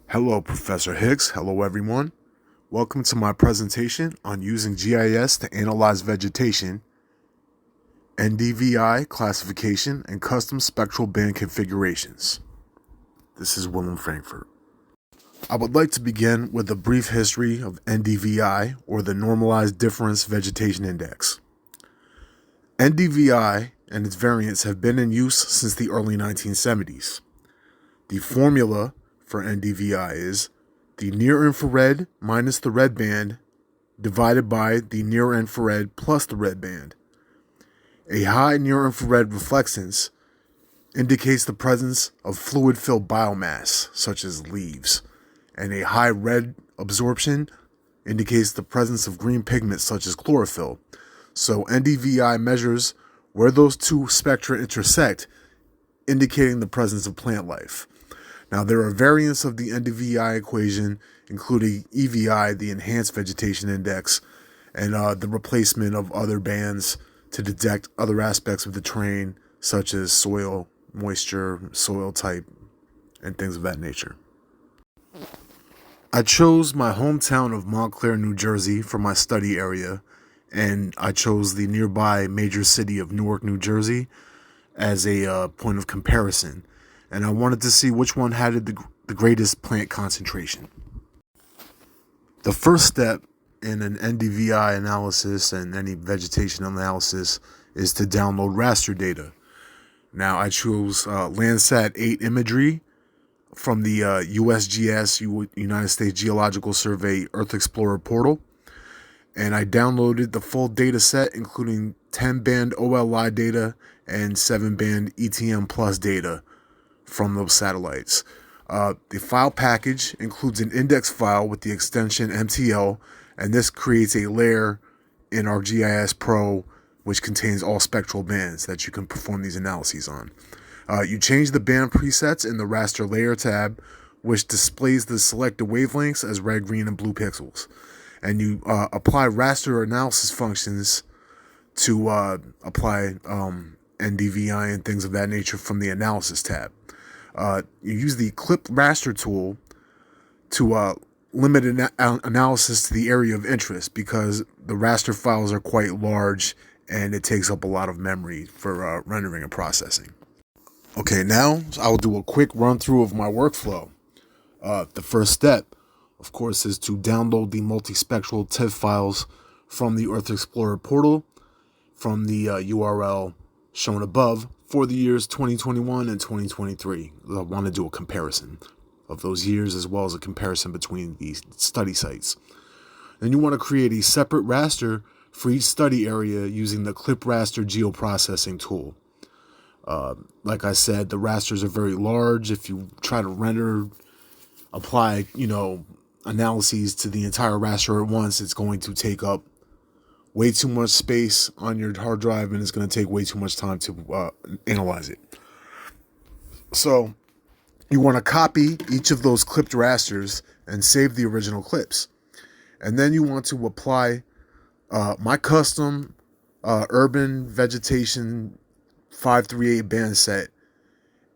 Hello, Professor Hicks. Hello, everyone. Welcome to my presentation on using GIS to analyze vegetation, NDVI classification, and custom spectral band configurations. This is Willem Frankfort. I would like to begin with a brief history of NDVI, or the Normalized Difference Vegetation Index. NDVI and its variants have been in use since the early 1970s. The formula for NDVI is the near-infrared minus the red band divided by the near-infrared plus the red band. A high near-infrared reflectance indicates the presence of fluid-filled biomass, such as leaves, and a high red absorption indicates the presence of green pigment, such as chlorophyll. So NDVI measures where those two spectra intersect, indicating the presence of plant life. Now, there are variants of the NDVI equation, including EVI, the Enhanced Vegetation Index, and the replacement of other bands to detect other aspects of the terrain, such as soil, moisture, soil type, and things of that nature. I chose my hometown of Montclair, New Jersey for my study area, and I chose the nearby major city of Newark, New Jersey as a point of comparison. And I wanted to see which one had the greatest plant concentration. The first step in an NDVI analysis and any vegetation analysis is to download raster data. Now, I chose Landsat 8 imagery from the USGS, United States Geological Survey Earth Explorer portal, and I downloaded the full data set, including 10-band OLI data and 7-band ETM plus data from those satellites. The file package includes an index file with the extension MTL, and this creates a layer in our GIS Pro which contains all spectral bands that you can perform these analyses on. You change the band presets in the raster layer tab, which displays the selected wavelengths as red, green, and blue pixels. And you apply raster analysis functions to apply NDVI and things of that nature from the analysis tab. You use the clip raster tool to limit analysis to the area of interest, because the raster files are quite large and it takes up a lot of memory for rendering and processing. Okay, now I'll do a quick run through of my workflow. The first step, of course, is to download the multispectral TIFF files from the Earth Explorer portal from the URL shown above for the years 2021 and 2023. I want to do a comparison of those years as well as a comparison between the study sites. Then you want to create a separate raster for each study area using the clip raster geoprocessing tool. Like I said, the rasters are very large. If you try to apply, analyses to the entire raster at once, it's going to take up way too much space on your hard drive, and it's going to take way too much time to analyze it. So you want to copy each of those clipped rasters and save the original clips. And then you want to apply my custom urban vegetation 538 band set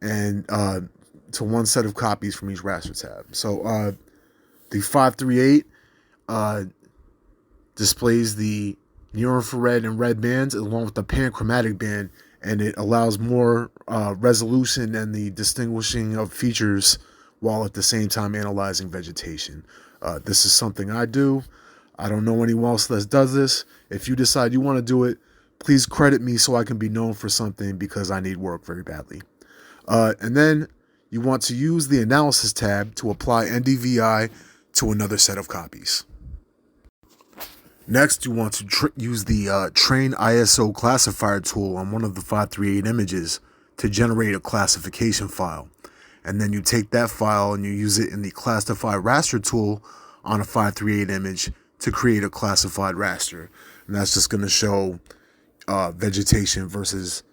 and to one set of copies from each raster tab. So the 538 displays the near-infrared and red bands along with the panchromatic band, and it allows more resolution and the distinguishing of features while at the same time analyzing vegetation. This is something I do. I don't know anyone else that does this. If you decide you want to do it, please credit me so I can be known for something, because I need work very badly. And then you want to use the analysis tab to apply NDVI to another set of copies. Next, you want to use the Train ISO classifier tool on one of the 538 images to generate a classification file. And then you take that file and you use it in the classify raster tool on a 538 image to create a classified raster. And that's just going to show vegetation versus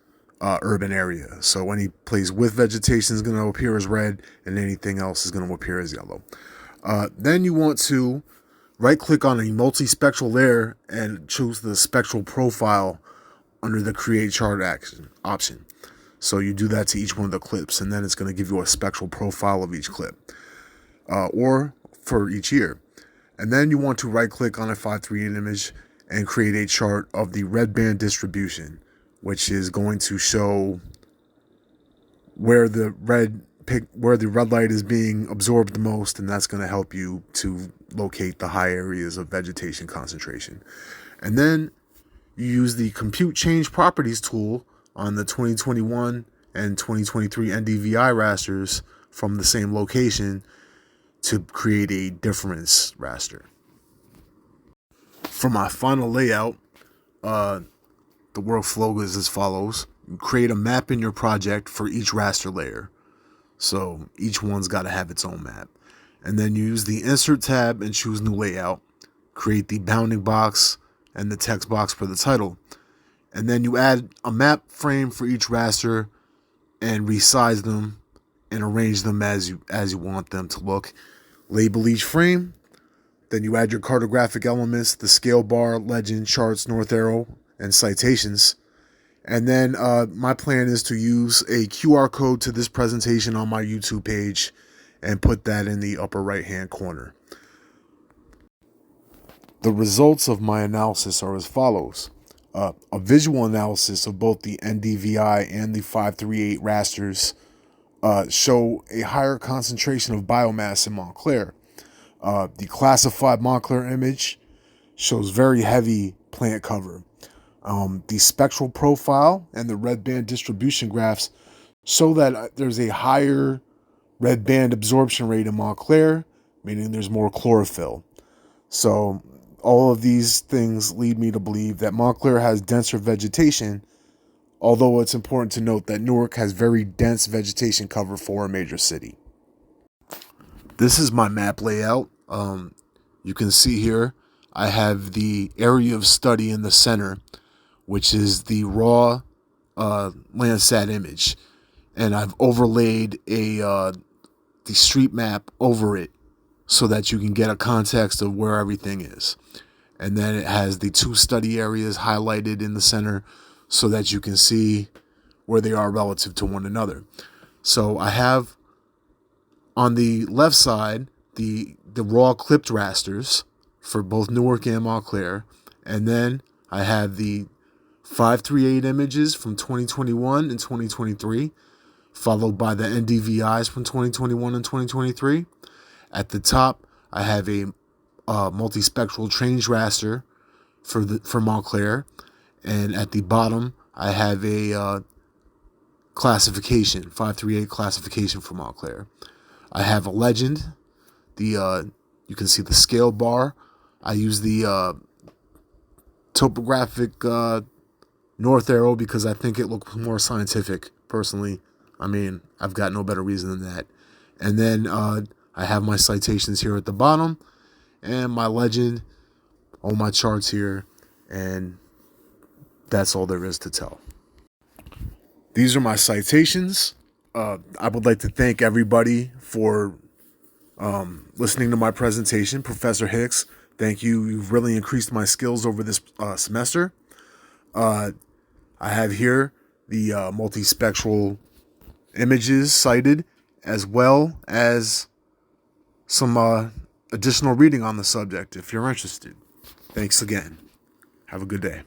urban area. So any place with vegetation is going to appear as red, and anything else is going to appear as yellow. Then you want to right-click on a multispectral layer and choose the spectral profile under the Create Chart option. So you do that to each one of the clips, and then it's going to give you a spectral profile of each clip. or for each year. And then you want to right click on a 538 image and create a chart of the red band distribution, which is going to show where the red light is being absorbed the most, and that's going to help you to locate the high areas of vegetation concentration. And then you use the compute change properties tool on the 2021 and 2023 NDVI rasters from the same location to create a difference raster. For my final layout, the workflow is as follows. You create a map in your project for each raster layer. So each one's got to have its own map. And then you use the Insert tab and choose New Layout. Create the bounding box and the text box for the title. And then you add a map frame for each raster and resize them and arrange them as you want them to look. Label each frame. Then you add your cartographic elements, the scale bar, legend, charts, north arrow, and citations. And then my plan is to use a QR code to this presentation on my YouTube page and put that in the upper right-hand corner. The results of my analysis are as follows. A visual analysis of both the NDVI and the 538 rasters show a higher concentration of biomass in Montclair. The classified Montclair image shows very heavy plant cover. The spectral profile and the red band distribution graphs show that there's a higher red band absorption rate in Montclair, meaning there's more chlorophyll. So all of these things lead me to believe that Montclair has denser vegetation, although it's important to note that Newark has very dense vegetation cover for a major city. This is my map layout. You can see here I have the area of study in the center, which is the raw Landsat image. And I've overlaid the street map over it so that you can get a context of where everything is. And then it has the two study areas highlighted in the center so that you can see where they are relative to one another. So I have on the left side the raw clipped rasters for both Newark and Montclair. And then I have the 538 images from 2021 and 2023, followed by the NDVIs from 2021 and 2023. At the top, I have a multispectral change raster for Montclair, and at the bottom, I have a classification, 538 classification for Montclair. I have a legend. You can see the scale bar. I use the topographic north arrow because I think it looks more scientific, personally. I mean, I've got no better reason than that. And then I have my citations here at the bottom and my legend, all my charts here, and that's all there is to tell. These are my citations. I would like to thank everybody for listening to my presentation. Professor Hicks, thank you. You've really increased my skills over this semester. I have here the multispectral images cited, as well as some additional reading on the subject if you're interested. Thanks again. Have a good day.